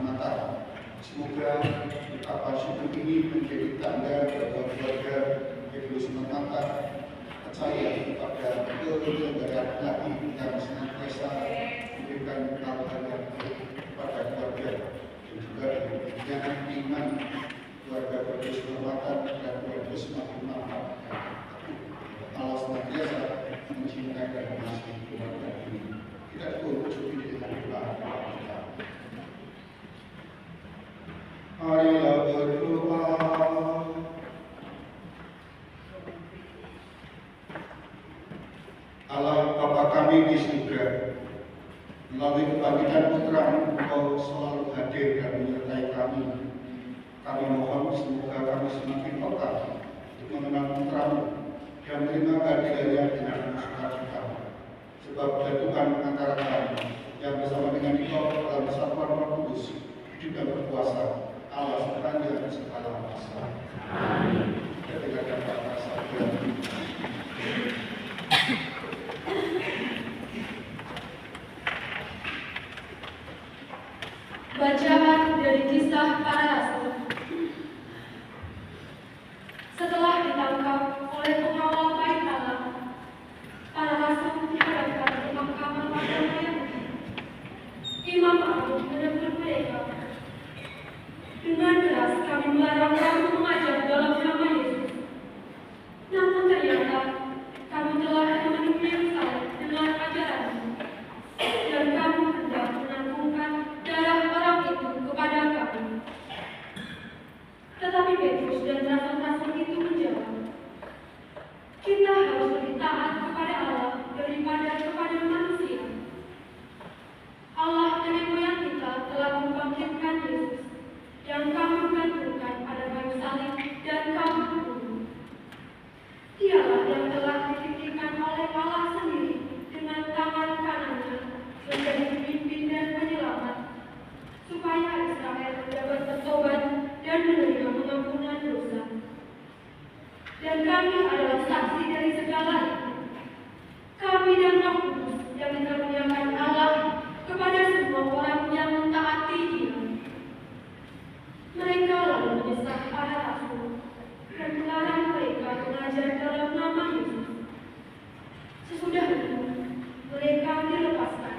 Natal. Semoga betapa syukur ini menjadi tanda bahwa keluarga Ekologi Natal percaya kepada penyelenggaraan lagi yang senantiasa memberikan hal-hal yang baik kepada keluarga dan juga dengan iman keluarga berkeselamatan dan keluarga semakin mantap. Allah senantiasa mencintai dan mengasihi keluarga ini. Kita cukup dengan doa kita. Marilah berdoa. Allah Bapa kami di surga, melalui kebangkitan Putra-Mu, Engkau selalu hadir dan menyertai kami. Kami mohon semoga kami semakin peka untuk mengenal Putra-Mu dan menerima kehadirannya dengan sukacita. Sebab Tuhan antara kami yang bersama dengan Engkau dalam persatuan Roh Kudus hidup dan berkuasa Allah sepanjang segala masa. Amin. Kita dengarkan kata sabda. Bacaan dari Kisah Para Rasul. Setelah ditangkap oleh pengawal Bait Allah, para rasul dihadapkan ke mahkamah agama Yahudi. Imam Agung menegur mereka. Dengan keras kami melarang kamu mengajar dalam nama Yesus. Namun ternyata kamu telah memenuhi Yerusalem dengan ajaranmu, dan kamu hendak menanggungkan darah orang itu kepada kami. Tetapi Petrus dan rasul-rasul itu menjawab, kita harus lebih taat kepada Allah daripada kepada manusia. Allah nenek moyang kita telah membangkitkan Yesus yang kamu gantungkan pada kayu salib dan kamu bunuh. Dialah yang telah dititipkan oleh Allah sendiri dengan tangan kanannya menjadi pemimpin dan penyelamat, supaya Israel dapat bertobat dan menerima pengampunan dosa. Dan kami adalah saksi dari segala itu. Kami dan Roh Kudus yang dikaruniakan Allah kepada semua orang yang mentaati Dia. Mereka lalu menyesah para rasul dan melarang mereka mengajar dalam nama Yesus. Sesudah itu, mereka dilepaskan.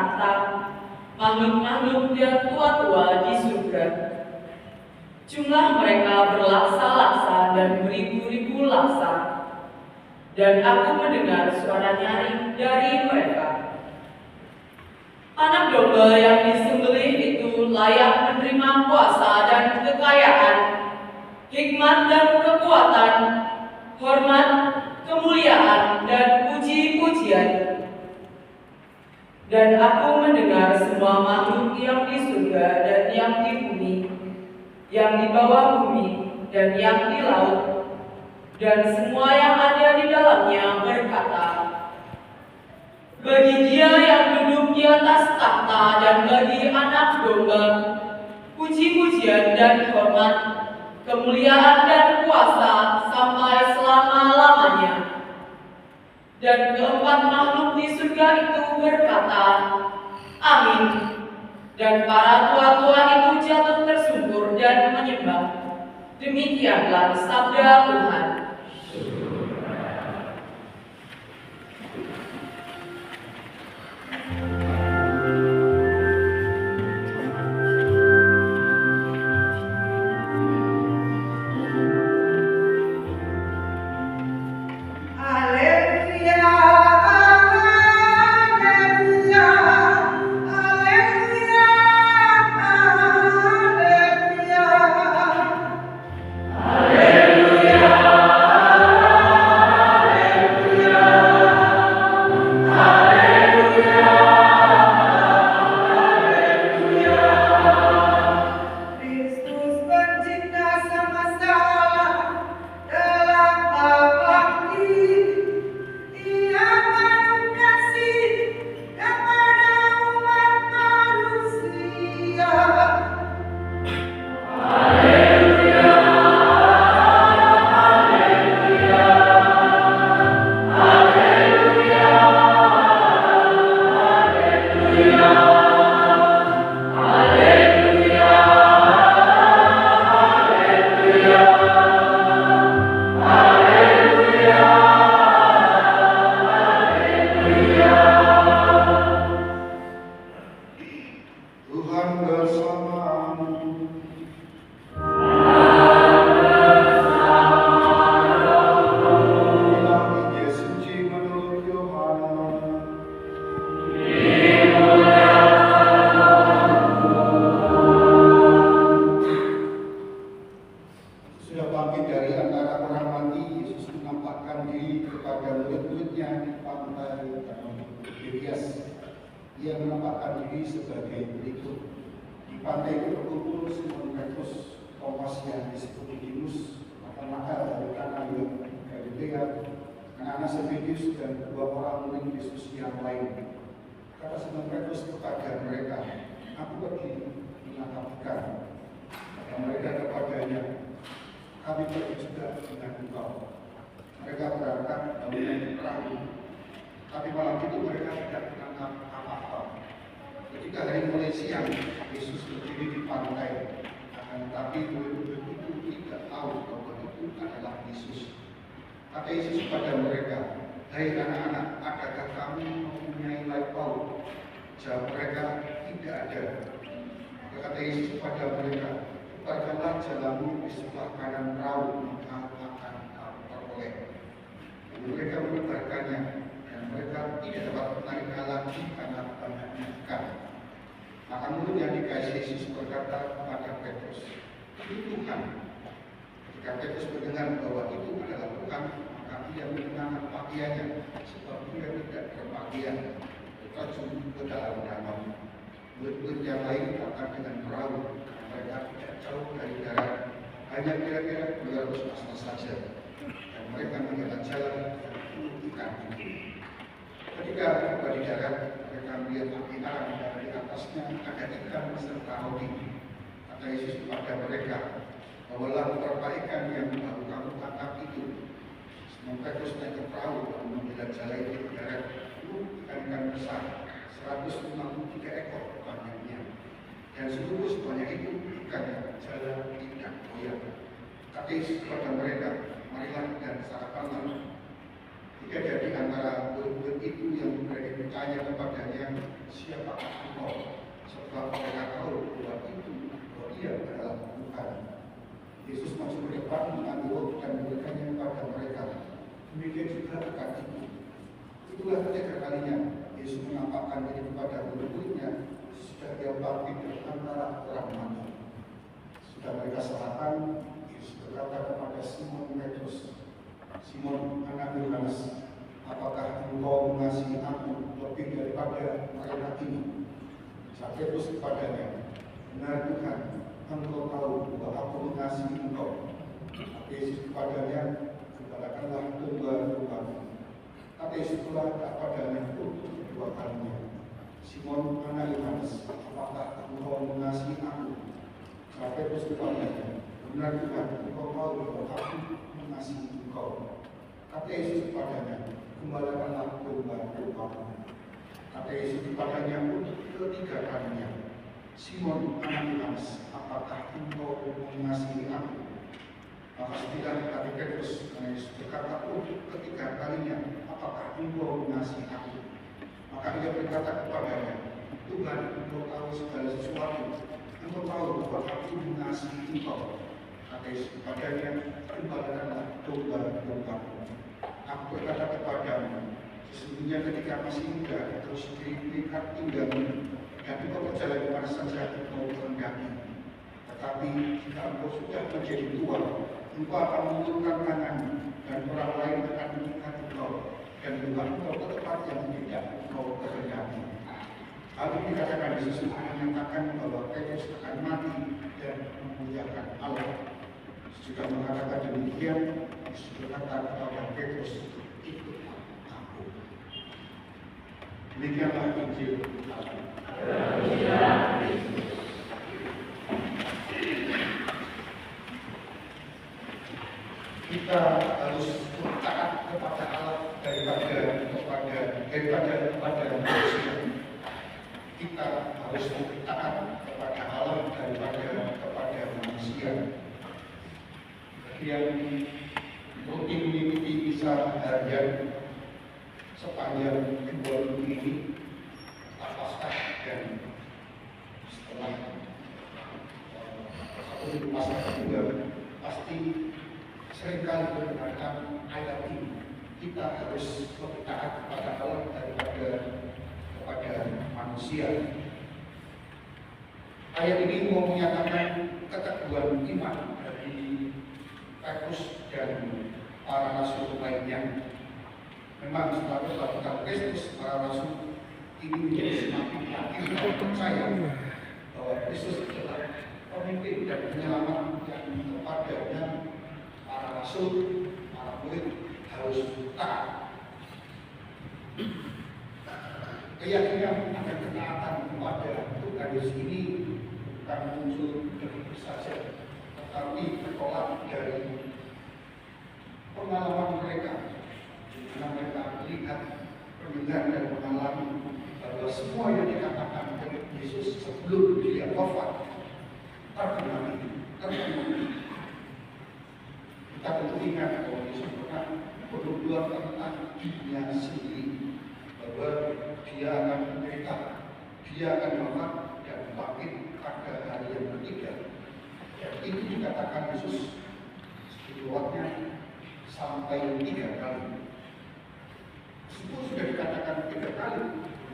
tahta, makhluk-makhluk dan tua-tua di surga. Jumlah mereka berlaksa-laksa dan beribu-ribu laksa. Dan aku mendengar suara nyaring dari mereka. Anak domba yang disembelih itu layak menerima kuasa dan kekayaan, hikmat dan kekuatan, hormat, kemuliaan, dan puji-pujian. Dan aku mendengar semua makhluk yang di surga dan yang di bumi, yang di bawah bumi, dan yang di laut, dan semua yang ada di dalamnya berkata, bagi Dia yang duduk di atas takhta dan bagi Anak Domba, puji-pujian dan hormat, kemuliaan dan kuasa sampai selama-lamanya. Dan keempat makhluk di surga itu berkata, Amin. Dan para tua-tua itu jatuh tersungkur dan menyembah. Demikianlah sabda Tuhan. Ia menempatkan diri sebagai berikut. Di pantai itu berkumpul Simon Petrus, Thomas yang disebut Didimus, mata-mata dari Kana Galilea, anak-anak Zebedius dan dua orang murid Yesus yang lain. Kata Simon Petrus kepada mereka, aku pergi menangkap ikan. Kata mereka kepadanya, kami pergi juga dengan engkau. Mereka berangkat lalu naik perahu. Tapi malam itu mereka tidak menangkap apa-apa. Ketika hari mulai siang, Yesus berdiri di pantai. Akan tetapi murid-murid itu tidak tahu bahwa itu adalah Yesus. Kata Yesus kepada mereka, hai anak-anak, adakah kamu mempunyai lauk pauk? Jawab mereka, tidak ada. Maka kata Yesus kepada mereka, tebarkanlah jalamu di sebelah kanan perahu, maka akan kamu peroleh. Mereka menebarkannya. Mereka tidak dapat menarik lagi karena banyaknya ikan. Maka murid yang dikasihi Yesus berkata kepada Petrus, itu Tuhan. Ketika Petrus mendengar bahwa itu adalah Tuhan, maka ia mengenakan pakaiannya, sebab dia tidak berpakaian, terjun ke dalam danau. Murid-murid yang lain datang dengan perahu, mereka tidak jauh dari darat, hanya kira-kira 200 asal saja, dan mereka menjalan jalan dan ikan itu. Ketika tiba di darat, mereka melihat api arang dan di atasnya ada ikan serta roti. Kata Yesus kepada mereka, bawalah beberapa ikan yang baru kamu tangkap itu. Simon Petrus naik ke perahu dan menjelajah di darat. Ikan-ikan besar, 153 ekor banyaknya. Dan seluruh sebanyak itu ikan yang berjalan tidak goyah. Kata Yesus kepada mereka, marilah dan sarapanlah. Tidak ada di antara murid-murid itu yang berani bertanya kepadanya, siapa Yesus masuk ke depan mengambil dan memberikannya kepada mereka. Demikian juga akan itu. Itulah ketiga kalinya Yesus menampakkan diri kepada murid-muridnya sesudah dia bangkit dari antara orang mati. Sudah mereka serahkan, Yesus berkata kepada Simon Petrus, Simon anak Yohanes, apakah engkau mengasihi aku lebih daripada mereka ini? Jawab Petrus kepadanya, benar Tuhan, engkau tahu bahwa aku mengasihi engkau. Kata Yesus kepadanya, gembalakanlah domba-dombaku. Kata Yesus pula kepadanya untuk kedua kalinya, Simon anak Yohanes, apakah engkau mengasihi aku? Jawab Petrus kepadanya, benar Tuhan, engkau tahu bahwa aku mengasihi engkau. Kata Yesus kepadanya, gembalakanlah domba-dombaku. Kata Yesus kepadanya untuk ketiga kalinya, Simon anak Yohanes, apakah engkau mengasihi aku? Maka setelah kata Petrus, Yesus berkata untuk ketiga kalinya, apakah engkau mengasihi aku? Maka ia berkata kepadanya, Tuhan, engkau tahu segala sesuatu, engkau tahu bahwa aku mengasihi engkau. Kata Yesus kepadanya, gembalakanlah domba-dombaku. Aku berkata kepadamu, sesungguhnya ketika masih muda, terus terikat pinggangmu, dan engkau berjalan di mana saja engkau kehendaki. Tetapi jika engkau sudah menjadi tua, engkau akan mengulurkan tanganmu, dan orang lain akan mengikat engkau, dan membawa engkau ke tempat yang tidak engkau kehendaki. Hal ini dikatakan Yesus menyatakan bahwa Petrus akan mati dan memuliakan Allah. Sesudah mengatakan demikian, Yesus berkata kepada Petrus, ikutlah aku. Demikianlah Injil Allah. Kita harus taat kepada Allah daripada manusia. Kita harus taat kepada Allah daripada kepada manusia. Yang rutin mengikuti misa harian sepanjang 2 minggu ini, Paskah dan setelah satu minggu Paskah juga pasti seringkali mendengarkan ayat ini. Kita harus lebih taat kepada Allah daripada kepada manusia. Ayat ini mau menyatakan keteguhan iman dari Petrus dan para rasul lainnya. Memang setelah kebangkitan Kristus, para rasul ini menjadi semakin yakin dan percaya bahwa Kristus adalah pemimpin dan penyelamat yang kepadanya para rasul, para murid harus taat. Keyakinan akan ketaatan kepada Tuhan Yesus ini bukan muncul begitu saja, tetapi bertolak dari pengalaman mereka, di mana mereka melihat, mendengar dan mengalami bahwa semua yang dikatakan oleh Yesus sebelum dia wafat terpenuhi. Kita tentu ingat bahwa Yesus pernah berdoa tentang dirinya sendiri, bahwa dia akan menderita, dia akan wafat dan bangkit pada hari yang ketiga. Dan itu dikatakan Yesus setidaknya sampai 3 kali. Meskipun sudah dikatakan 3 kali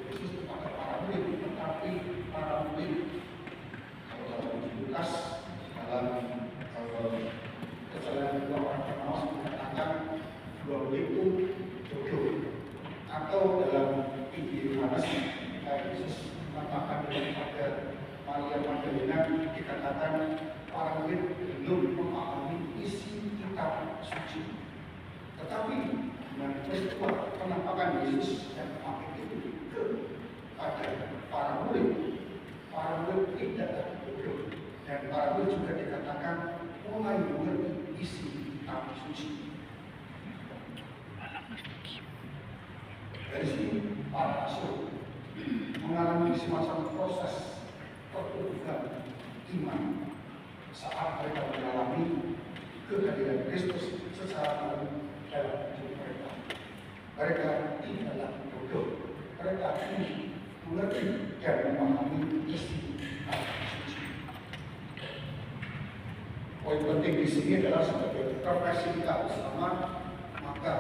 Yesus kepada para murid, tetapi para murid kalau dalam Lukas, dalam Kejadian 2 orang Emmaus mengatakan 2 murid itu jodoh. Atau dalam Injil Yohanes, Yesus mengatakan kepada Maria Magdalena dikatakan para murid belum memahami isi kitab suci. Tetapi dengan peristiwa penampakan Yesus dan bangkit itu kepada para murid tidak bodoh, dan para murid juga dikatakan mulai mengerti isi kitab suci. Dari sini para rasul mengalami semacam proses pertumbuhan iman saat mereka mengalami kehadiran Kristus secara penuh dalam hidup mereka. Mereka tidaklah bodoh, mereka ini mengerti dan memahami isi kitab suci. Poin penting penting di sini adalah sebagai profesi kita bersama, maka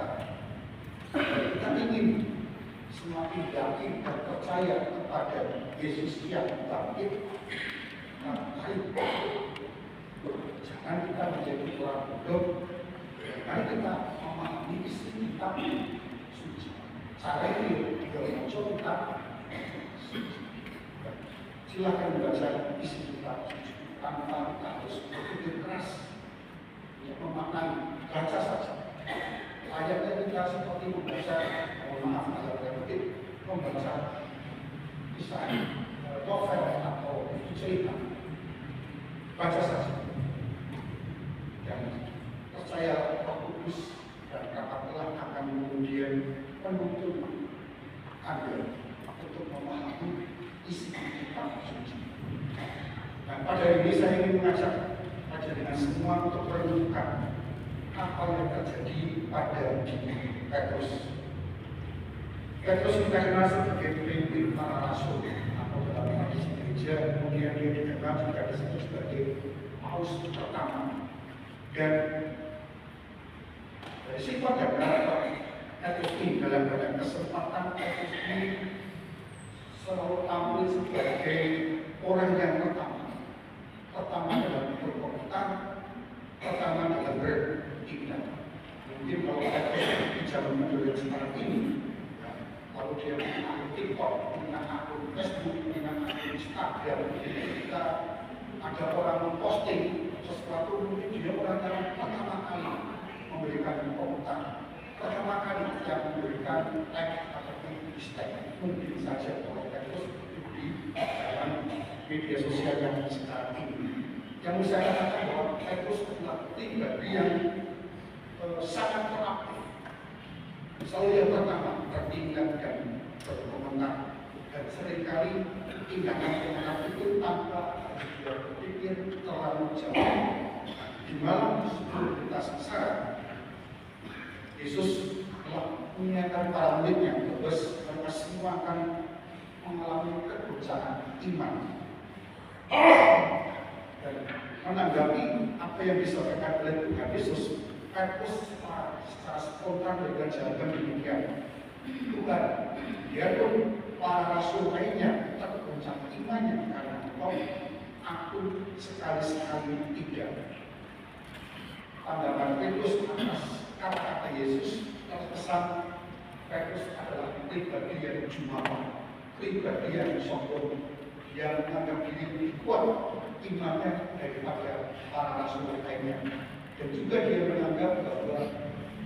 kita ingin semakin yakin dan percaya kepada Yesus yang bangkit. Nah, jangan kita menjadi orang bodoh. Mari kita memahami isi kitab suci. Cara ini tidak muncul kita. Silakan membaca isi kitab suci tanpa kita harus berpikir keras untuk memaknai. Baca saja. Ayatnya kita seperti membaca, mohon maaf agak repetitif, membaca kisah novel atau cerita. Baca saja. Dan percaya Roh Kudus dan katakanlah akan kemudian menuntun Anda untuk memahami isi kitab suci. Dan pada hari ini saya ingin mengajak dengan semua untuk merenungkan apa yang terjadi pada diri Petrus. Petrus kita kenal sebagai pemimpin para rasul atau dalam hadis gereja, kemudian dia dikenal juga disebut sebagai Paus pertama. Dan dari sifat dan karakter Petrus ini dalam banyak kesempatan Petrus ini selalu tampil sebagai orang yang pertama dalam berkomentar, pertama dalam beribadah. Mungkin kalau Petrus di zaman modern sekarang ini, kalau dia punya akun TikTok, punya akun Facebook, punya akun Instagram, kita ada orang memposting sesuatu, mungkin dia orang yang pertama kali memberikan komentar, pertama kali yang memberikan like atau dislike, mungkin saja kalau Petrus di dalam media sosial yang sekarang ini. Yang saya katakan bahwa Petrus adalah pribadi yang sangat proaktif. Selalu yang pertama bertindak dan berkomentar, dan seringkali tindakan komentar itu tanpa dia berpikir terlalu jauh. Di malam sebelum kita sengsara, Yesus telah mengingatkan para muridnya bahwa mereka semua akan mengalami keguncangan iman. Dan menanggapi apa yang disampaikan oleh Tuhan Yesus, Petrus secara spontan dengan jawaban demikian. Tuhan, biarpun para rasul lainnya terguncang imannya karena engkau, aku sekali-sekali tidak. Tanggapan Petrus atas kata-kata Yesus terkesan Petrus adalah pribadi yang jumawa, pribadi yang sombong, yang menganggap diri lebih kuat imannya daripada para rasul lainnya, dan juga dia menganggap bahwa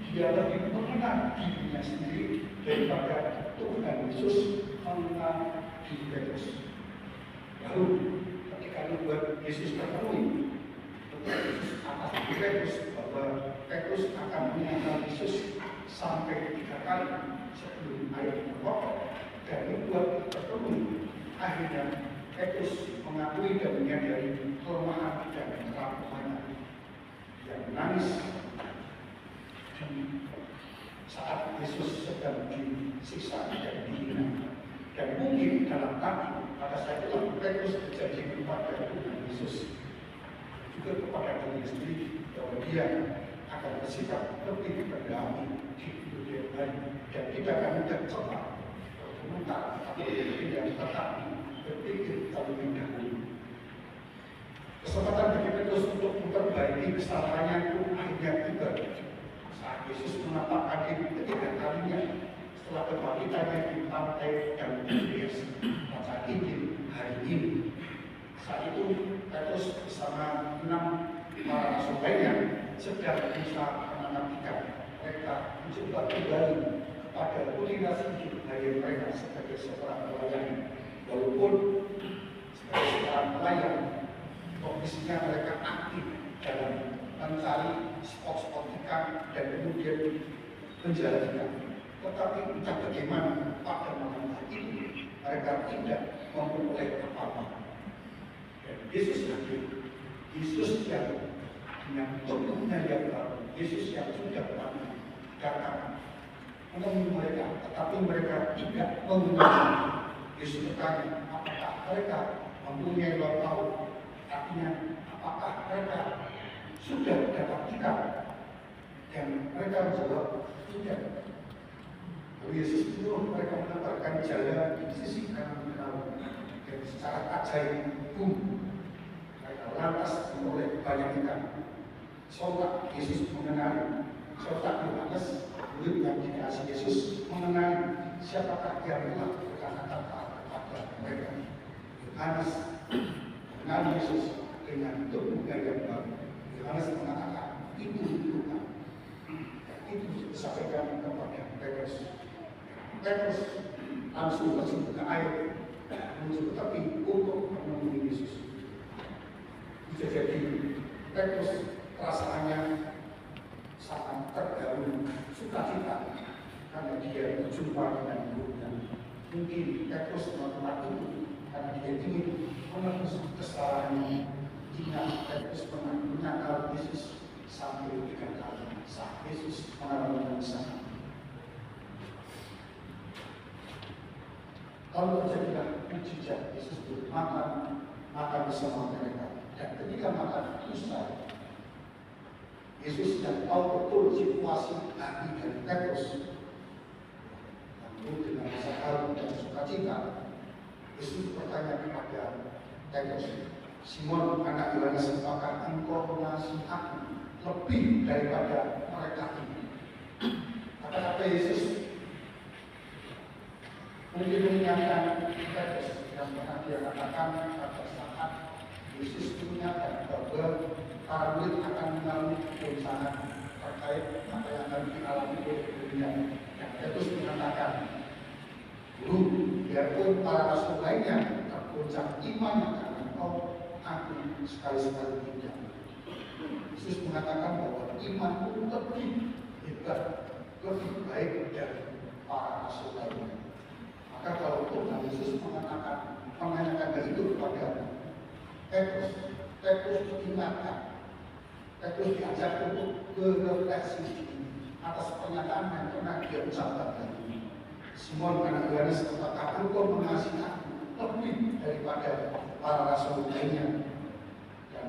dia lebih mengenal dirinya sendiri daripada Tuhan Yesus mengenal diri Petrus. Lalu ketika nubuat Yesus terpenuhi, Yesus atas diri Petrus bahwa Petrus akan mengenal Yesus sampai 3 kali sebelum air berkokok, dan nubuat terpenuhi. Akhirnya Petrus mengakui dan menyadari kelemahan dan kerapuhannya. Dia menangis saat Yesus sedang disiksa dan dihina. Dan mungkin dalam hati pada saat itu Petrus berjanji kepada Tuhan Yesus, juga kepada dirinya sendiri, bahwa dia akan bersikap lebih berdamai di kemudian hari dan tidak akan mudah cepat berkomentar atau tidak tetapi berpikir terlebih dahulu. Kesempatan bagi Petrus untuk memperbaiki kesalahannya pun akhirnya tiba saat Yesus menapakkan diri ketiga kalinya setelah kebangkitannya di pantai dan Tiberias. Baca Injil hari ini. Saat itu Petrus bersama 6 para rasul lainnya sedang berusaha menanamkan mereka mencoba kembali kepada kulinasi hidup dari mereka sebagai seorang pelayan. Walaupun sebagai seorang pelayan, kondisinya mereka aktif dalam mencari spot-spot ikan dan kemudian menjalankan. Tetapi entah bagaimana pada malam hari ini mereka tidak memperoleh apa-apa. Dan Yesus hadir, Yesus yang dengan tubuhnya yang baru, Yesus yang sudah pernah datang menemui mereka, tetapi mereka tidak mengenal. Yesus bertanya, apakah mereka mempunyai laut? Artinya, apakah mereka sudah dapat ikan? Dan mereka menjawab, tidak. Lalu Yesus menyuruh mereka menempatkan jala di sisi kanan perahu, dan secara ajaib, mereka lantas memperoleh banyak ikan. Sontak Yesus mengenali, sontak Yohanes, murid yang dikasih Yesus mengenali siapakah yang telah berkata-kata kepada mereka. Yohanes mengenali Yesus dengan tubuhnya yang baru. Yohanes mengatakan, itu Tuhan. Itu disampaikan kepada Petrus. Petrus langsung masuk ke air, menuju ke tepi untuk menemui Yesus. Bisa jadi Petrus perasaannya sangat terdahulu, sukacita karena dia berjumpa dengan gurunya. Mungkin Petrus melakukan itu karena dia ingin menebus kesalahannya. Jika Petrus pernah menyangkal Yesus sampai 3 kali saat Yesus mengalami kesalahan. Lalu terjadilah mujizat, Yesus makan bersama mereka. Dan ketika makan selesai, Yesus yang tahu betul situasi hati dari Petrus, lalu dengan rasa haru dan sukacita, Yesus bertanya kepada Petrus, Simon anak Yohanes, apakah engkau mengasihi aku lebih daripada mereka ini? Kata-kata Yesus mungkin mengingatkan Petrus yang pernah dia katakan pada saat Yesus mengingatkan bahwa para murid akan mengalami kesusahan terkait apa yang akan dialami oleh dunia. Dan Petrus mengatakan, Guru, biarpun para rasul lainnya tergoncang imannya karena engkau, aku sekali-sekali tidak. Yesus mengatakan bahwa imanku lebih hebat, lebih baik dari para rasul lainnya. Maka kalau Tuhan Yesus menanyakan hal itu kepada Petrus diingatkan, Petrus diajak untuk berefleksi atas pernyataan yang pernah dia ucapkan tadi. Simon anak Yohanes, apakah engkau mengasihi aku lebih daripada para rasul lainnya? Dan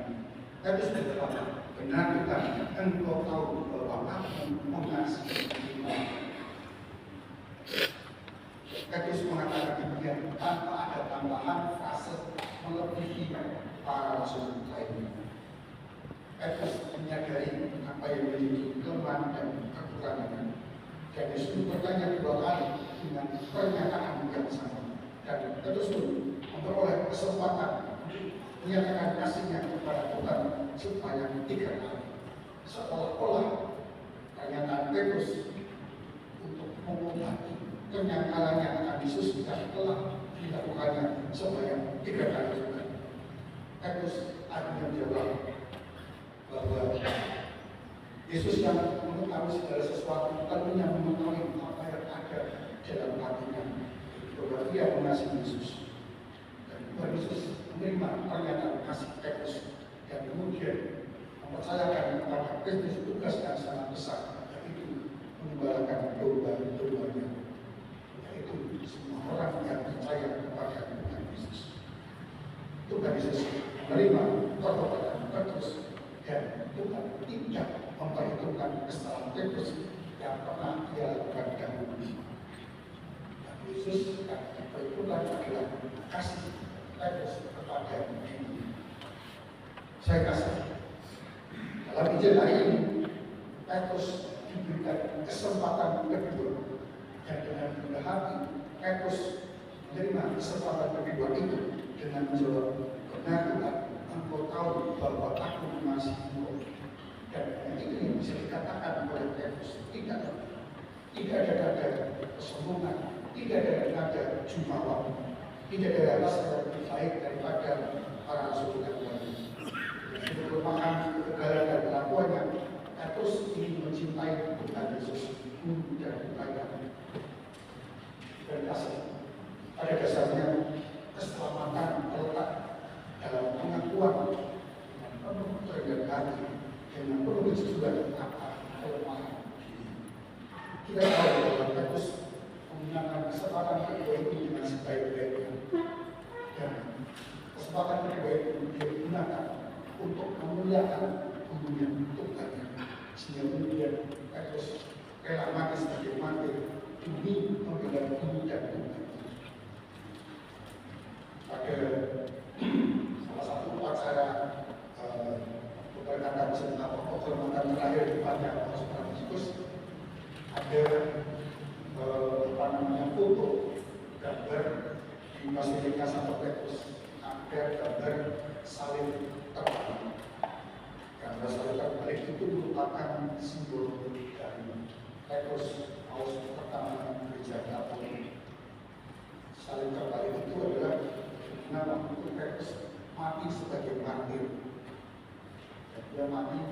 Petrus berkata, benar Tuhan, engkau tahu bahwa aku mengasihi engkau. Petrus mengatakan demikian tanpa ada tambahan frase melebihi para rasul lainnya. Petrus menyadari apa yang menjadi kelemahan dan kekurangan. Dan Yesus bertanya 2 kali dengan pernyataan yang sama. Dan Petrus pun memperoleh kesempatan menyatakan kasihnya kepada Tuhan supaya 3 kali. Seolah-olah pernyataan Petrus untuk mengobati penyangkalannya akan Yesus yang telah dilakukannya supaya 3 kali juga. Petrus akhirnya menjawab bahwa Yesus yang mengetahui segala sesuatu, tentunya mengetahui apa yang ada dalam hatinya. Bahwa dia mengasihi Yesus. Dan Tuhan Yesus menerima pernyataan kasih Petrus dan kemudian mempercayakan kepada Petrus tugas yang sangat besar, yaitu mengembalakan domba-dombanya. Yaitu semua orang yang percaya kepada Tuhan Yesus. Tuhan Yesus menerima pertobatan Petrus dan Tuhan tidak memperhitungkan kesalahan Petrus yang pernah dia lakukan dahulu. Dan Yesus yang diperhitungkan adalah kasih Petrus kepada diri. Saya kasih dalam Injil hari ini, Petrus diberikan kesempatan kedua, dan dengan rendah hati Petrus menerima kesempatan kedua itu dengan menjawab, benar Tuhan, engkau tahu bahwa aku mengasihimu. Dan itu yang bisa dikatakan oleh Petrus. Tidak ada nada kesombongan, tidak ada nada jumawa, tidak ada rasa yang lebih baik daripada para rasul yang lain. Itu merupakan kegagalan dan kelakuannya. Petrus ingin mencintai Tuhan Yesus dan upaya dan kasih. Pada dasarnya keselamatan terletak dalam pengakuan dengan penuh kerendahan hati, dengan penuh kejujuran apa kelemahan diri. Kita tahu bahwa Petrus menggunakan kesempatan kedua ini dengan sebaik-baiknya, dan kesempatan kedua itu dia gunakan untuk memuliakan gurunya, Tuhannya. Sehingga kemudian Petrus rela mati sebagai martir demi membela guru dan Tuhan. Pada salah satu upacara perkataan atau penghormatan terakhir kepada Paus Franciscus ada foto gambar di Basilika Santo Petrus, ada gambar salib terbalik. Gambar salib terbalik itu merupakan simbol dari Petrus Paus pertama Gereja Katolik. Salib terbalik itu adalah nama Petrus mati sebagai martir. Dia mati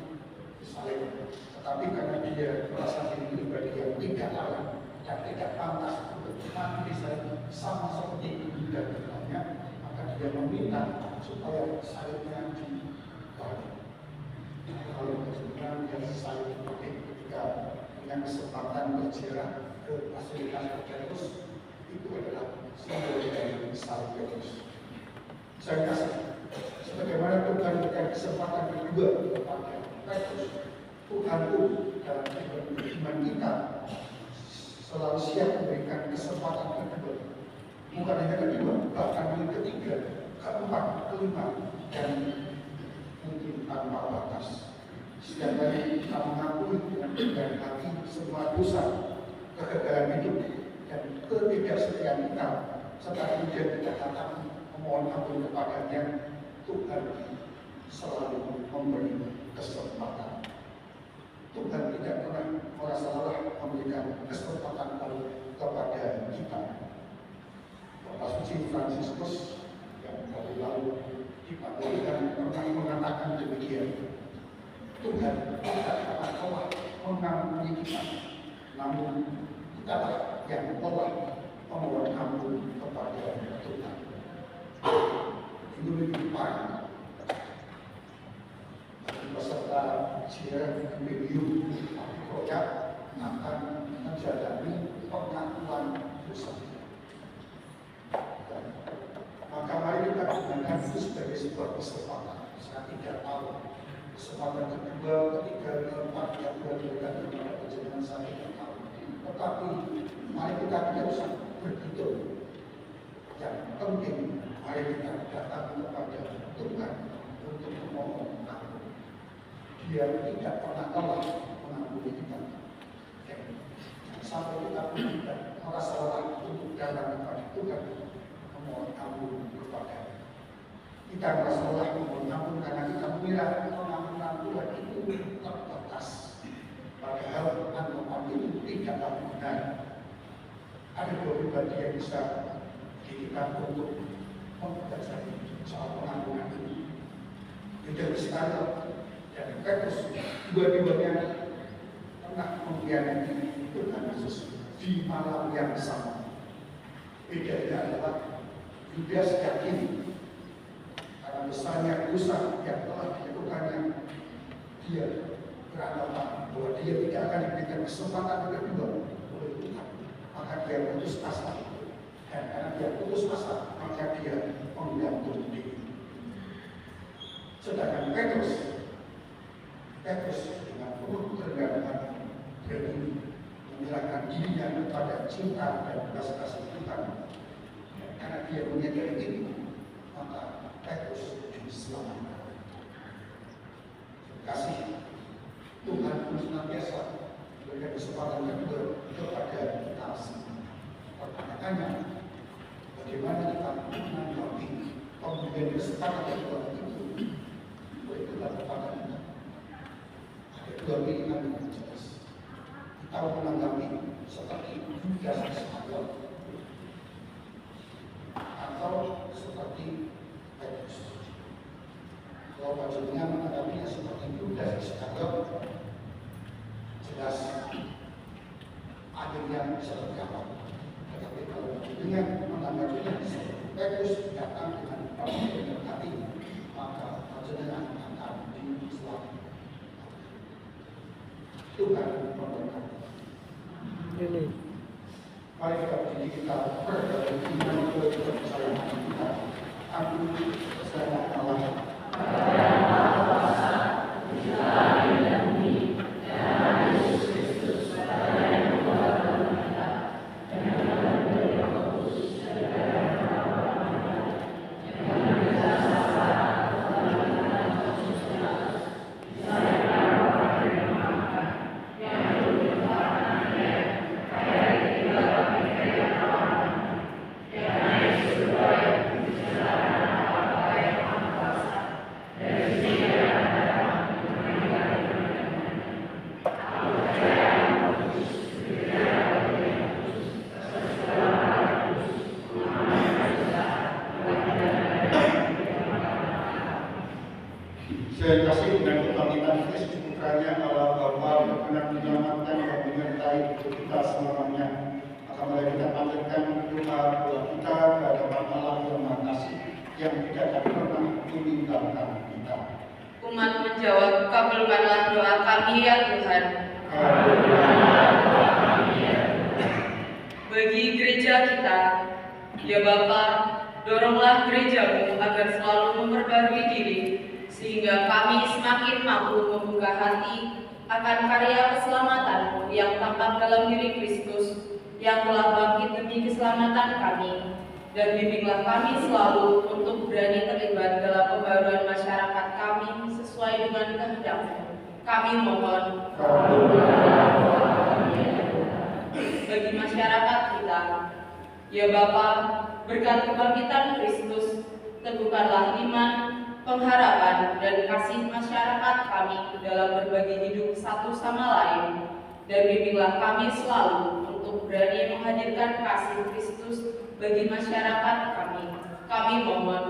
disalib, tetapi karena dia merasa diri pribadi yang tidak layak dan tidak pantas untuk mati disalib sama seperti ibu dan bapaknya, maka dia meminta supaya salibnya dibalik. Kalau sebenarnya dia salib ketika dengan kesempatan berziarah ke Basilika Petrus, itu adalah simbol dari salib Petrus. Saya kasih sebagaimana Tuhan memberikan kesempatan kedua kepada Petrus, Tuhan pun dalam iman kita selalu siap memberikan kesempatan kedua. Bukan hanya kedua, bahkan yang ketiga, keempat, kelima, dan mungkin tanpa batas. Setiap kali kita mengakui dengan dari hati semua dosa, kegagalan hidup, dan ketidaksetiaan kita, serta kemudian kita datang memohon ampun kepadanya, Tuhan selalu memberi kesempatan. Tuhan tidak pernah merasa lelah memberikan kesempatan baru kepada kita. Bapak Suci Franciscus yang baru lalu dipakai pernah mengatakan demikian. Tuhan tidak pernah lelah mengampuni kita, namun kitalah yang lelah memohon ampun kepada Tuhan. Lebih baik peserta ziarah medium proyek akan menjalani pengakuan dosa. Maka mari kita gunakan itu sebagai sebuah kesempatan. Saya tidak tahu kesempatan kedua, ketiga, keempat yang diberikan kepada penjenengan saya tidak tahu. Tetapi mari kita tidak usah berhitung. Yang penting mari kita datang kepada Tuhan untuk memohon ampun. Dia tidak pernah lelah mengampuni kita. Sampai kita pun tidak merasa lelah untuk datang kepada Tuhan memohon ampun kepada. Kita merasa lelah memohon ampun karena kita mengira pengampunan Tuhan itu terbatas. Padahal ampun itu tidaklah benar. Ada dua pribadi yang bisa kita untuk mempelajari soal pengampunan ini. Yudas Iskariot dan Petrus, dua-duanya pernah mengkhianati Tuhan Yesus di malam yang sama. Bedanya adalah Yudas yakin karena besarnya dosa yang telah dilakukannya, dia beranggapan bahwa dia tidak akan diberikan kesempatan kedua oleh Tuhan, maka dia putus asa. Dan karena dia putus asa, maka dia menggantung diri. Sedangkan Petrus dengan penuh kerendahan hati berani menyerahkan dirinya kepada cinta dan belas kasih Tuhan. Karena dia menyadari ini, maka Petrus diselamatkan. Kasih Tuhan pun senantiasa memberikan kesempatan kedua kepada kita semua. Pertanyaannya, bagaimana kita menanggapi pemberian kesempatan kedua itu? Berikutlah kepada kita. Ada dua pilihan yang jelas. Kita menanggapi seperti Yudas Iskariot atau seperti Petrus. Kalau wajibnya menanggapinya seperti Yudas Iskariot, jelas akhirnya seperti apa. Tetapi kalau dengan menanggapinya seperti Petrus datang dengan pemberian hati, maka panjenengan akan diselamatkan. Tuhan memberkati. Mari kita berdiri, kita berdoa iman kepercayaan kita. Amin. Selamat malam. Saya kasih dengan kebangkitan Kristus Putranya Allah Bapa berkenan menyelamatkan dan menyertai kita selamanya. Maka mari kita panjatkan doa kita ke hadapan Allah yang Maha Kasih yang tidak akan pernah meninggalkan kita. Umat menjawab, kabulkanlah doa kami ya Tuhan. Bagi gereja kita, ya Bapa, doronglah gerejamu agar selalu memperbarui diri, sehingga kami semakin mampu membuka hati akan karya keselamatanmu yang tampak dalam diri Kristus, yang telah bangkit demi keselamatan kami. Dan bimbinglah kami selalu untuk berani terlibat dalam pembaruan masyarakat kami sesuai dengan kehendak-Mu. Kami mohon. Bagi masyarakat kita, ya Bapa, berkat kebangkitan Kristus, teguhkanlah iman, pengharapan, dan kasih masyarakat kami dalam berbagi hidup satu sama lain, dan bimbinglah kami selalu untuk berani menghadirkan kasih Kristus bagi masyarakat kami. Kami mohon.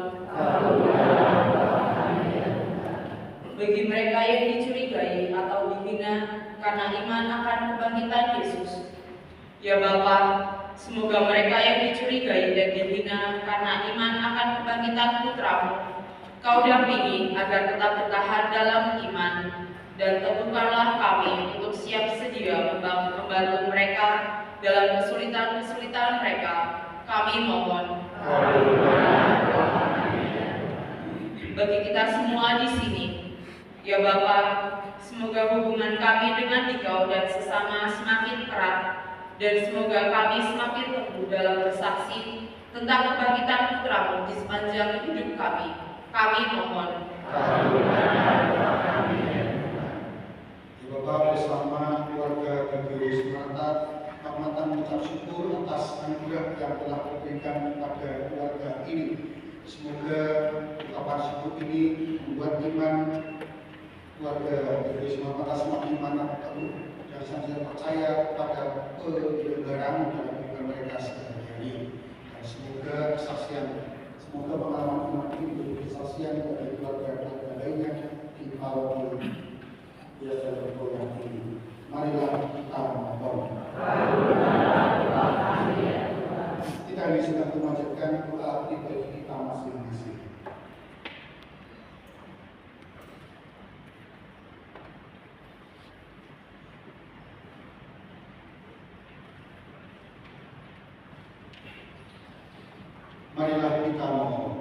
Bagi mereka yang dicurigai atau dihina karena iman akan kebangkitan Yesus, ya Bapa, semoga mereka yang dicurigai dan dihina karena iman akan kebangkitan Putra-Mu, Kau dampingi agar tetap bertahan dalam iman, dan teguhkanlah kami untuk siap sedia membantu mereka dalam kesulitan-kesulitan mereka. Kami mohon. Bagi kita semua di sini, ya Bapa, semoga hubungan kami dengan Dikau dan sesama semakin erat, dan semoga kami semakin teguh dalam bersaksi tentang kebangkitan Putra-Mu di sepanjang hidup kami. Kami mohon. Ya Bapa, bersama keluarga GBW Sumatera, Kehormatan mengucap syukur atas anugerah yang telah diberikan kepada keluarga ini. Semoga ungkapan syukur ini membuat iman keluarga GBW Sumatera semakin mantap teguh dan senantiasa percaya pada penyelenggaraan dalam kehidupan mereka sehari-hari. Dan semoga kesaksian, semoga pengalaman iman ini menjadi kesaksian dari keluarga-keluarga lainnya di awal ya bergoyang ini. Marilah kita mohon. Kita ini sedang memanjatkan doa pribadi kita masing-masing. Marilah kita mohon.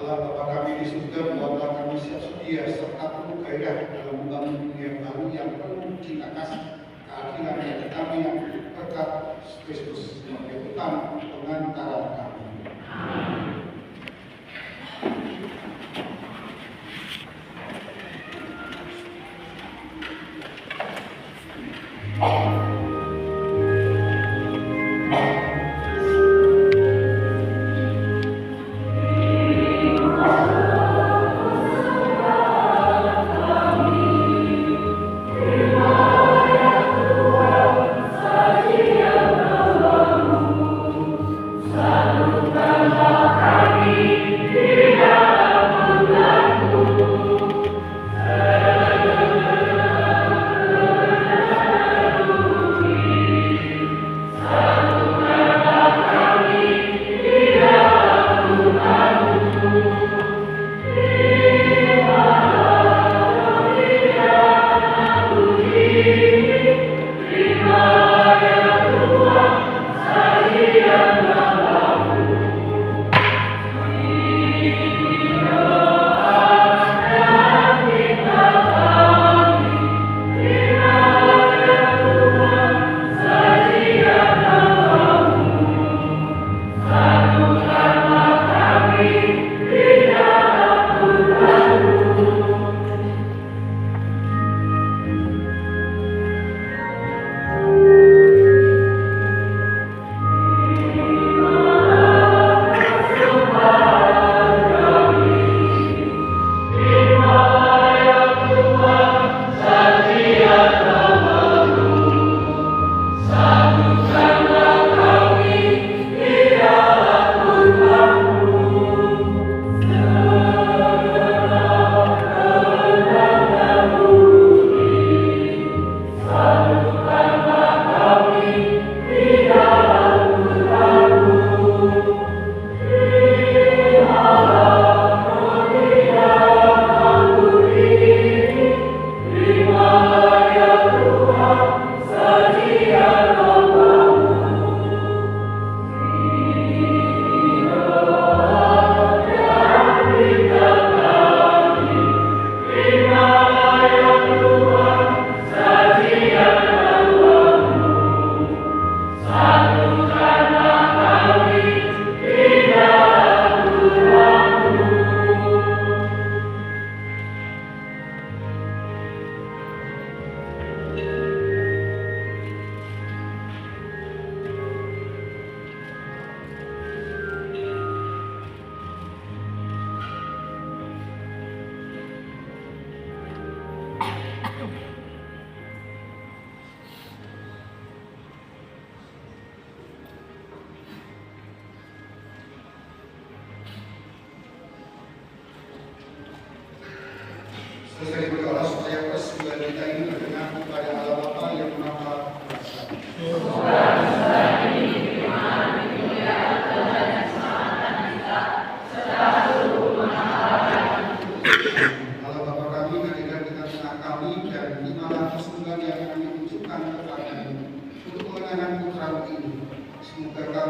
Allah Bapa kami di surga, buatlah kami siap sedia serta penuh gairah dalam membangun dunia baru yang penuh cinta kasih, keadilan dan kedamaian berkat Kristus sebagai utama pengantara kami. Salam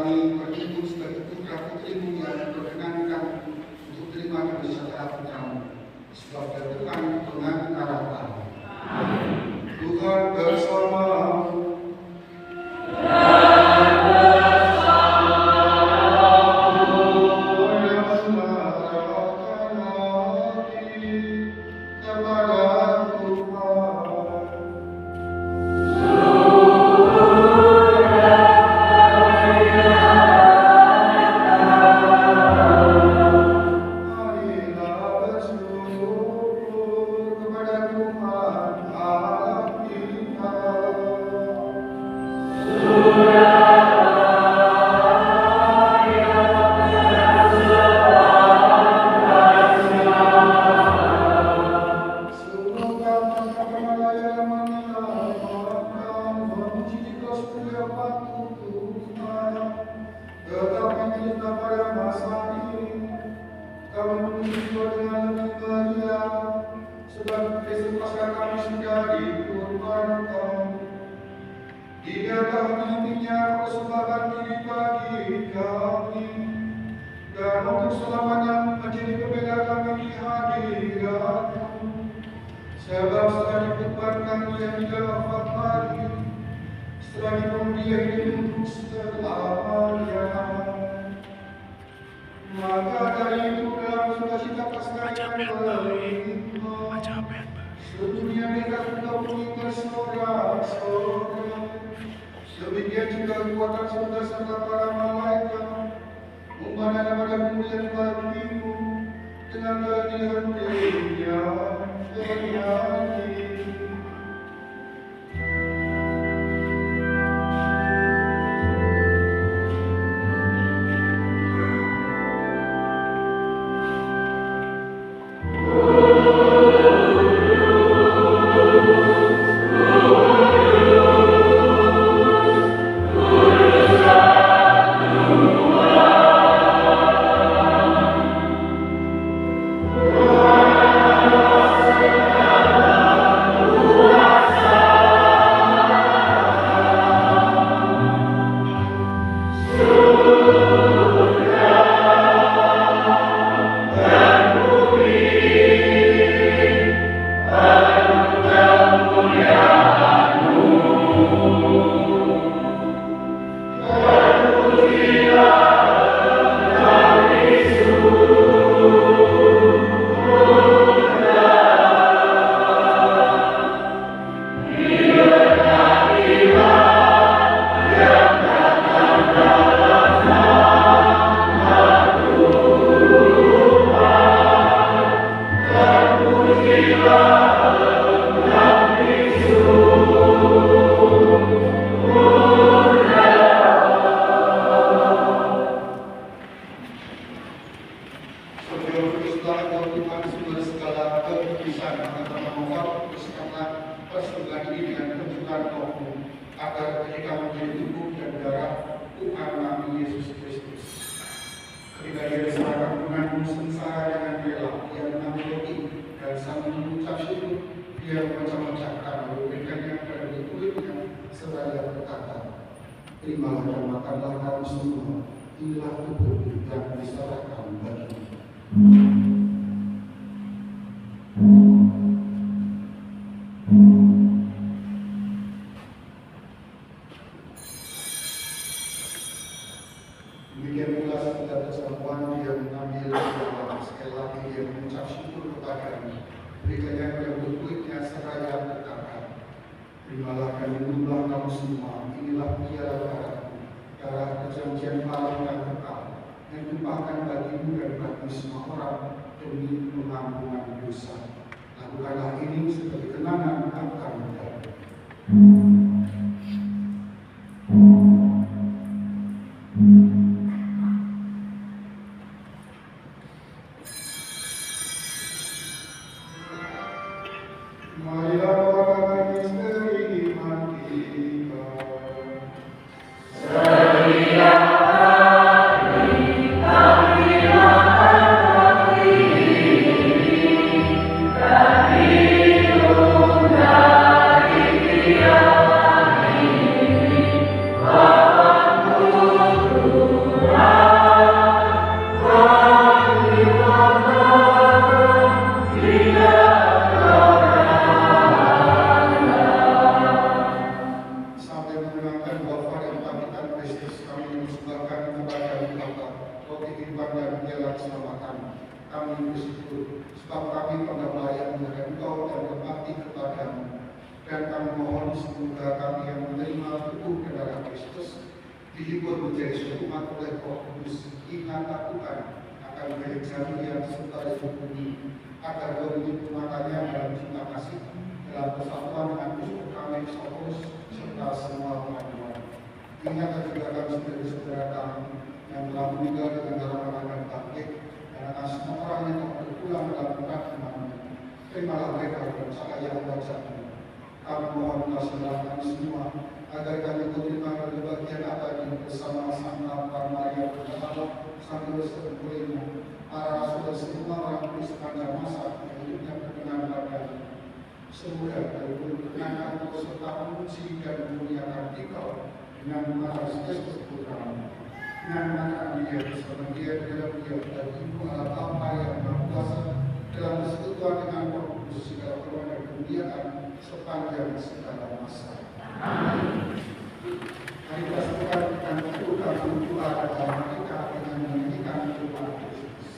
kami berhimpun sebagai putra putrimu yang diperkenankan untuk terima kasih secara putramu. Sebab Tuhan dengan harapan. Tuhan bersamamu. Sebab setelah dikuatkan dia tidak wafat lagi, setelah diberi dia hidup selamanya. Maka dari itu dalam sukacita Paskah yang kelima, sedunia mereka mengakui bersorak-sorak. Demikian juga kekuatan surga para malaikat memandang pada kemuliaan bagimu dengan kehadirannya bernyanyi. Terimalah dan makanlah kamu semua, inilah tubuh yang diserahkan bagimu. Demikian pula setelah persamuan dia mengambil dan sekali lagi dia mengucap syukur kepada-Nya. Berikannya kepada murid-muridnya seraya berkata, terimalah dan minumlah kamu semua, inilah piala darahku, darah perjanjian baru dan kekal, yang ditumpahkan bagimu dan bagi semua orang demi pengampunan dosa. Lakukanlah ini sebagai kenangan akan aku. Yeah. keselamatan. Kami bersyukur sebab kami pada melayani kepada Engkau dan berbakti kepadamu. Dan kami mohon semoga kami yang menerima tubuh dan darah Kristus dihibur menjadi seumat oleh Roh Kudus, ingat lakukan akan gereja yang serta hidup ini, agar menyempurnakannya dalam cinta kasih, dalam persatuan dengan Kristus kami Paulus serta semua umat Tuhan. Ingatlah juga kami saudara-saudara kami yang telah meninggal dengan dalam dan bangkit, dan akan semua orang yang telah berpulang dalam kematian. Terimalah mereka dalam cahaya wajah-Mu. Kami mohon kasih kami semua, agar kami terima pada bagian abadi bersama Santa Maria Bernala, Sang Yosef Mulia, para rasul dan semua orang kudus sepanjang masa yang hidupnya berkenan pada-Mu. Semoga dari berkenan Engkau serta memuji dan memuliakan Engkau dengan mengatas Kristus Putra-Mu, dengan mengatas Dia bersama Dia dalam Dia dan Ibu Allah Bapa yang Maha Kuasa, dalam persekutuan dengan Roh Kudus segala keluar dan kemuliaan sepanjang segala masa. Amin. Mari kita satukan dengan doa dalam kita dengan menyanyikan doa Kristus.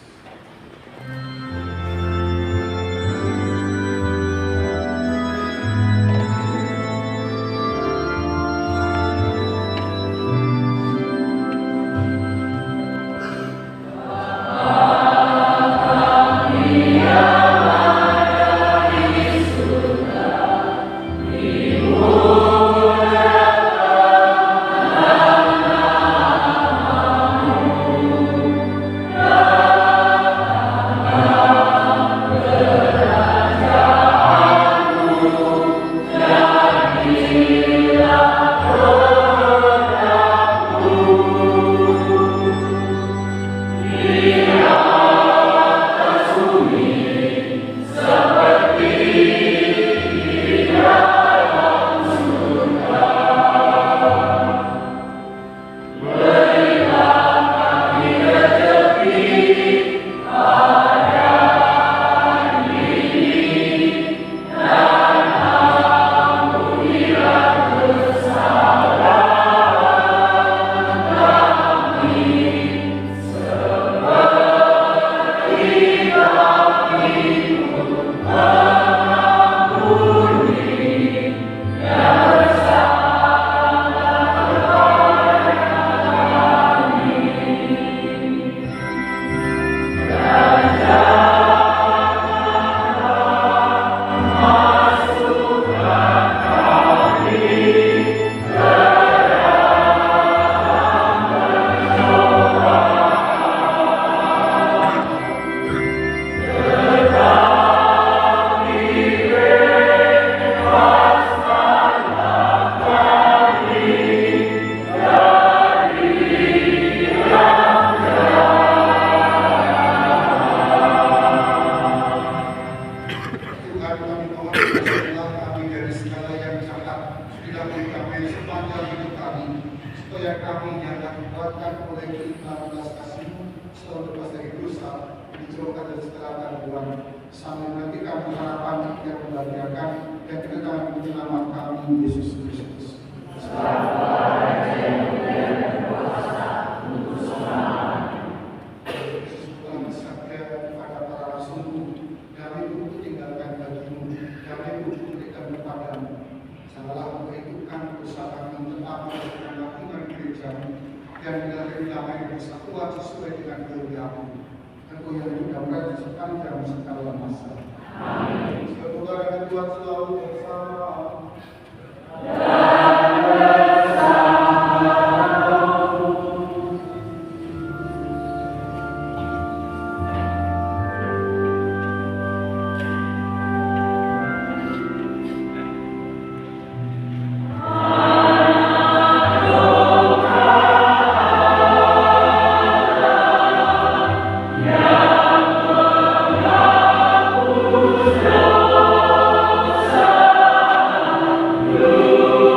You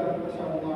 bersama